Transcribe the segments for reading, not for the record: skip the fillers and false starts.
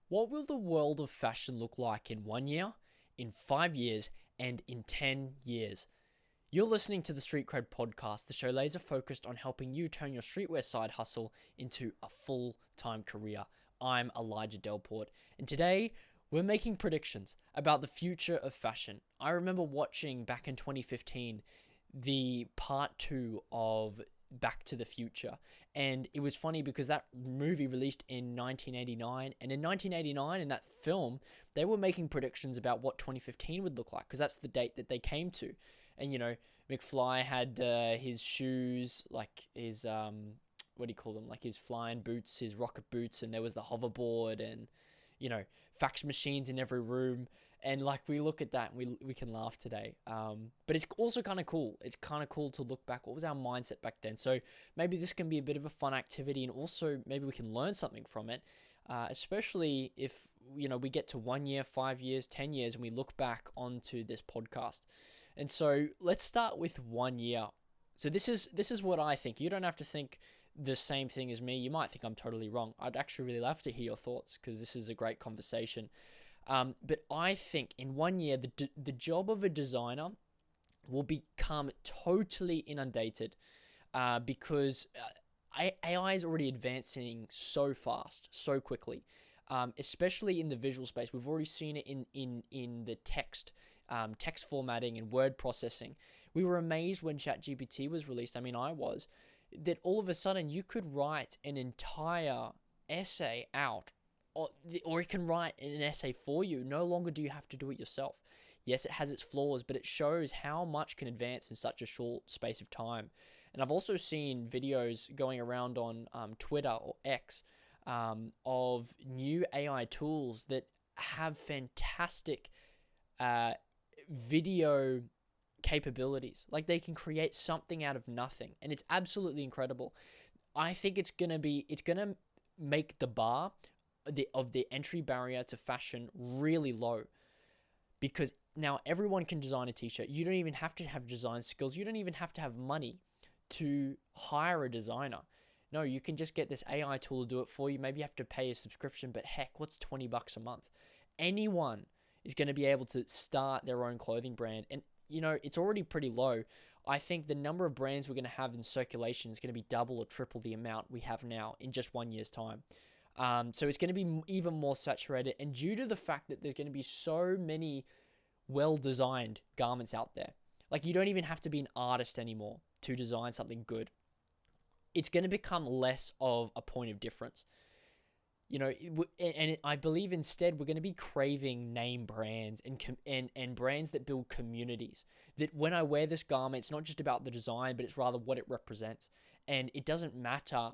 What will the world of fashion look like in 1 year, in 5 years, and in 10 years? You're listening to the Street Cred podcast, the show laser focused on helping you turn your streetwear side hustle into a full time career. I'm Elijah Delport, and today we're making predictions about the future of fashion. I remember watching back in 2015 the part two of Back to the Future. And it was funny because that movie released in 1989. And in 1989, in that film, they were making predictions about what 2015 would look like because that's the date that they came to. And, McFly had his shoes, like his, what do you call them? Like his flying boots, his rocket boots. And there was the hoverboard and, fax machines in every room. And like we look at that and we can laugh today. But it's also kind of cool. It's kind of cool to look back. What was our mindset back then? So maybe this can be a bit of a fun activity, and also maybe we can learn something from it. Especially if we get to 1 year, 5 years, 10 years, and we look back onto this podcast. And so let's start with 1 year. So this is what I think. You don't have to think the same thing as me. You might think I'm totally wrong. I'd actually really love to hear your thoughts because this is a great conversation. But I think in 1 year, the job of a designer will become totally inundated because AI is already advancing so fast, so quickly, especially in the visual space. We've already seen it in the text formatting and word processing. We were amazed when ChatGPT was released. I mean, I was, that all of a sudden you could write an entire essay out, or it can write an essay for you. No longer do you have to do it yourself. Yes, it has its flaws, but it shows how much can advance in such a short space of time. And I've also seen videos going around on Twitter or X of new AI tools that have fantastic video capabilities. Like they can create something out of nothing, and it's absolutely incredible. I think it's gonna make the bar of the entry barrier to fashion really low, because now everyone can design a t-shirt. You don't even have to have design skills. You don't even have to have money to hire a designer. No, you can just get this AI tool to do it for you. Maybe you have to pay a subscription, but heck, what's $20 a month? Anyone is going to be able to start their own clothing brand. And, it's already pretty low. I think the number of brands we're going to have in circulation is going to be double or triple the amount we have now in just 1 year's time. So it's going to be even more saturated. And due to the fact that there's going to be so many well-designed garments out there, like you don't even have to be an artist anymore to design something good. It's going to become less of a point of difference. And I believe instead we're going to be craving name brands and brands that build communities. That when I wear this garment, it's not just about the design, but it's rather what it represents. And it doesn't matter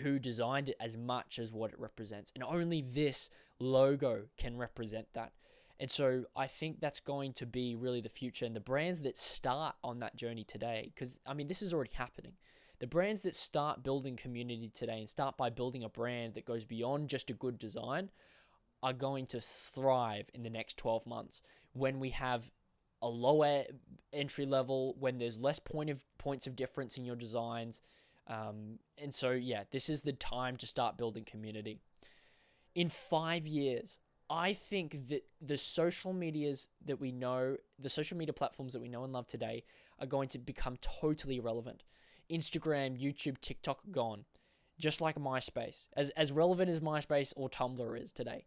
who designed it as much as what it represents. And only this logo can represent that. And so I think that's going to be really the future. And the brands that start on that journey today, because I mean, this is already happening. The brands that start building community today and start by building a brand that goes beyond just a good design are going to thrive in the next 12 months when we have a lower entry level, when there's less points of difference in your designs. And so, yeah, this is the time to start building community. In 5 years, I think that the social medias that we know, the social media platforms that we know and love today are going to become totally irrelevant. Instagram, YouTube, TikTok, gone. Just like MySpace. As relevant as MySpace or Tumblr is today.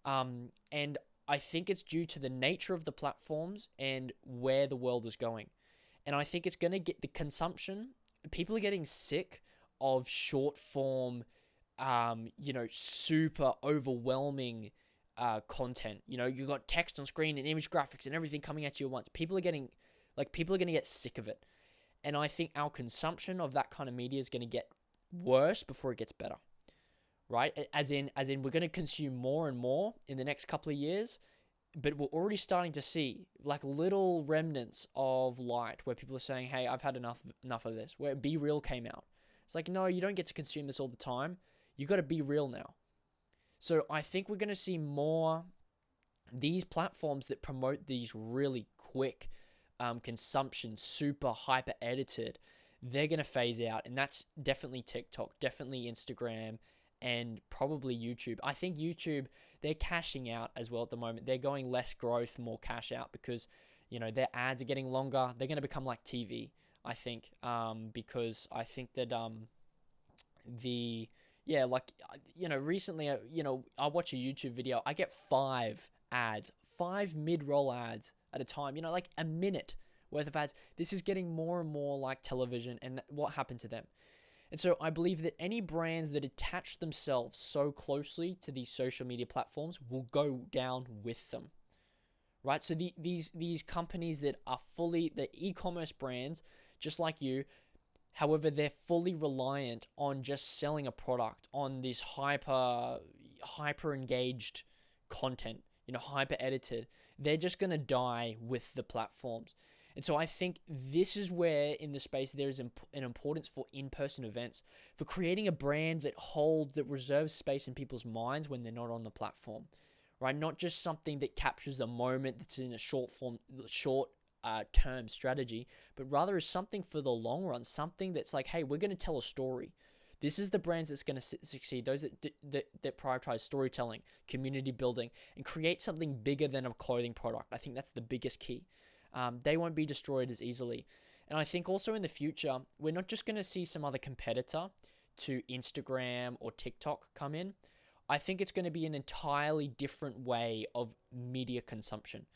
And I think it's due to the nature of the platforms and where the world is going. And I think it's going to get the consumption. People are getting sick of short form, super overwhelming content. You've got text on screen and image graphics and everything coming at you at once. People are going to get sick of it. And I think our consumption of that kind of media is going to get worse before it gets better, right? As in we're going to consume more and more in the next couple of years, but we're already starting to see like little remnants of light where people are saying, hey, I've had enough of this, where Be Real came out. It's like, no, you don't get to consume this all the time. You got to be real now. So I think we're going to see more these platforms that promote these really quick consumption, super hyper edited, they're going to phase out. And that's definitely TikTok, definitely Instagram, and probably YouTube. I think YouTube, they're cashing out as well at the moment. They're going less growth, more cash out because, their ads are getting longer. They're going to become like TV, I think, because I think that the yeah, like recently, I watch a YouTube video. I get 5 mid-roll ads at a time. Like a minute worth of ads. This is getting more and more like television, and what happened to them. And so I believe that any brands that attach themselves so closely to these social media platforms will go down with them, right? So these companies that are the e-commerce brands, just like you, however, they're fully reliant on just selling a product on this hyper engaged content, hyper edited. They're just going to die with the platforms. And so I think this is where in the space there is an importance for in-person events, for creating a brand that reserves space in people's minds when they're not on the platform, right? Not just something that captures the moment that's in a short term strategy, but rather is something for the long run, something that's like, hey, we're going to tell a story. This is the brands that's going to succeed, those that prioritize storytelling, community building, and create something bigger than a clothing product. I think that's the biggest key. They won't be destroyed as easily. And I think also in the future, we're not just going to see some other competitor to Instagram or TikTok come in. I think it's going to be an entirely different way of media consumption.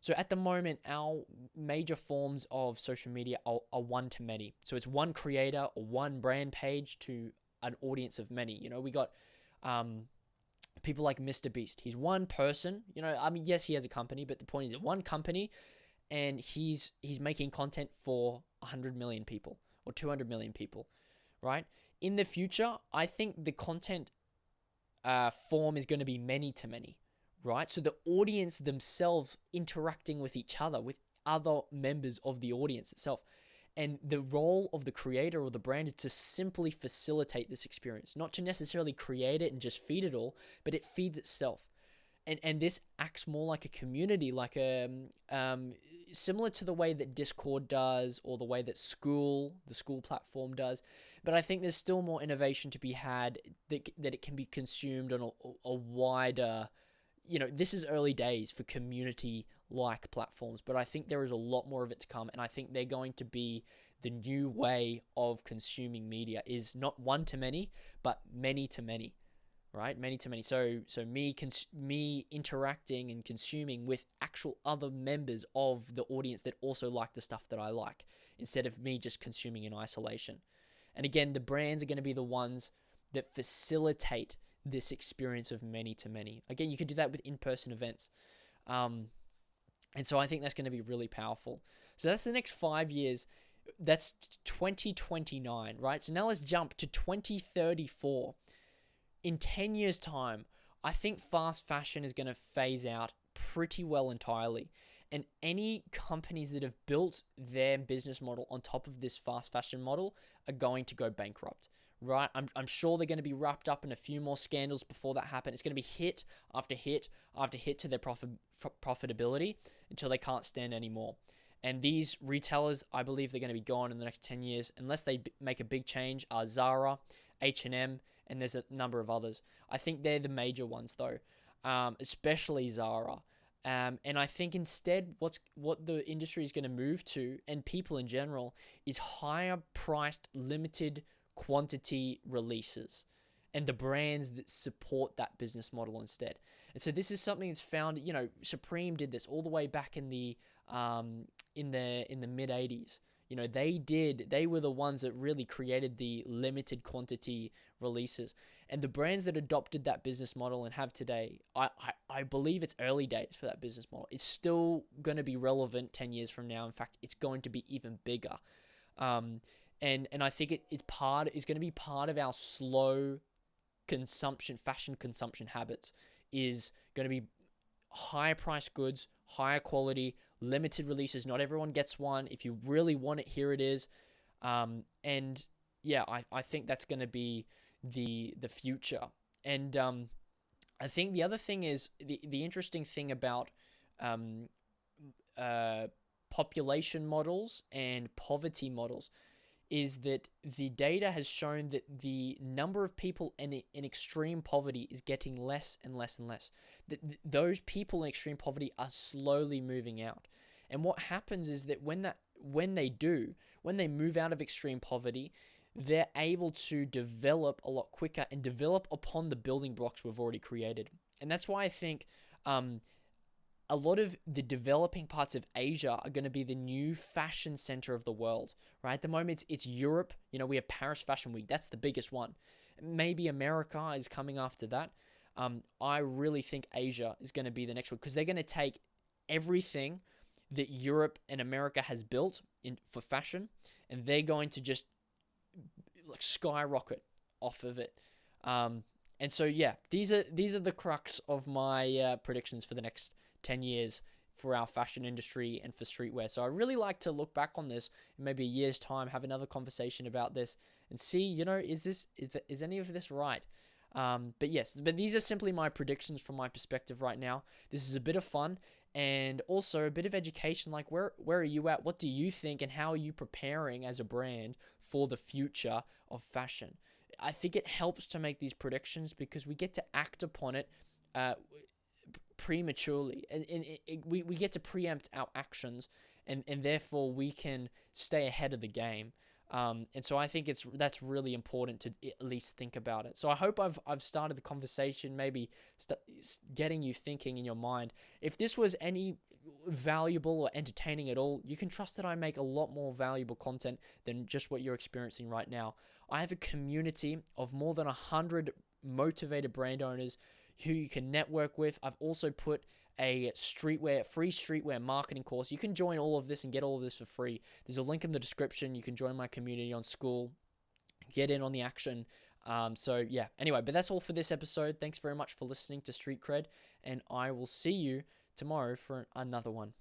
So at the moment, our major forms of social media are one-to-many. So it's one creator or one brand page to an audience of many. We got people like Mr. Beast. He's one person. Yes, he has a company, but the point is one company, and he's making content for 100 million people or 200 million people, right? In the future, I think the content form is going to be many to many, right? So the audience themselves interacting with each other, with other members of the audience itself. And the role of the creator or the brand is to simply facilitate this experience, not to necessarily create it and just feed it all, but it feeds itself. And this acts more like a community, like similar to the way that Discord does, or the way that the school platform does. But I think there's still more innovation to be had, that it can be consumed on a wider, this is early days for community-like platforms, but I think there is a lot more of it to come, and I think they're going to be the new way of consuming media, is not one-to-many, but many-to-many. Right, many to many. So me interacting and consuming with actual other members of the audience that also like the stuff that I like, instead of me just consuming in isolation. And again, the brands are going to be the ones that facilitate this experience of many to many. Again, you could do that with in-person events, and so I think that's going to be really powerful. So that's the next 5 years. That's 2029, right? So now let's jump to 2034. In 10 years' time, I think fast fashion is going to phase out pretty well entirely. And any companies that have built their business model on top of this fast fashion model are going to go bankrupt, right? I'm sure they're going to be wrapped up in a few more scandals before that happens. It's going to be hit after hit after hit to their profitability until they can't stand anymore. And these retailers, I believe they're going to be gone in the next 10 years, unless they make a big change, are Zara, H&M, and there's a number of others. I think they're the major ones though, especially Zara. And I think instead what the industry is going to move to, and people in general, is higher priced limited quantity releases, and the brands that support that business model instead. And so this is something that's found, Supreme did this all the way back in the mid 80s. They were the ones that really created the limited quantity releases. And the brands that adopted that business model and have today, I believe it's early days for that business model. It's still going to be relevant 10 years from now. In fact, it's going to be even bigger. And I think it's going to be part of our slow fashion consumption habits, is going to be higher priced goods, higher quality, limited releases. Not everyone gets one. If you really want it, here it is. And yeah, I think that's going to be the future. And I think the other thing is the interesting thing about population models and poverty models is that the data has shown that the number of people in extreme poverty is getting less and less and less. Those people in extreme poverty are slowly moving out. And what happens is that when they move out of extreme poverty, they're able to develop a lot quicker and develop upon the building blocks we've already created. And that's why I think a lot of the developing parts of Asia are going to be the new fashion center of the world, right? At the moment, it's Europe. We have Paris Fashion Week. That's the biggest one. Maybe America is coming after that. I really think Asia is going to be the next one because they're going to take everything that Europe and America has built for fashion, and they're going to just skyrocket off of it. And so yeah, these are the crux of my predictions for the next 10 years for our fashion industry and for streetwear. So I really like to look back on this in maybe a year's time, have another conversation about this and see, is any of this right? But these are simply my predictions from my perspective right now. This is a bit of fun and also a bit of education. Like where are you at? What do you think? And how are you preparing as a brand for the future of fashion? I think it helps to make these predictions because we get to act upon it prematurely, and we get to preempt our actions, and therefore we can stay ahead of the game. And so I think that's really important to at least think about it. So I hope I've started the conversation, maybe getting you thinking in your mind. If this was any valuable or entertaining at all, you can trust that I make a lot more valuable content than just what you're experiencing right now. I have a community of more than 100 motivated brand owners who you can network with. I've also put a free streetwear marketing course. You can join all of this and get all of this for free. There's a link in the description. You can join my community on Skool, get in on the action. So yeah, anyway, but that's all for this episode. Thanks very much for listening to Street Cred, and I will see you tomorrow for another one.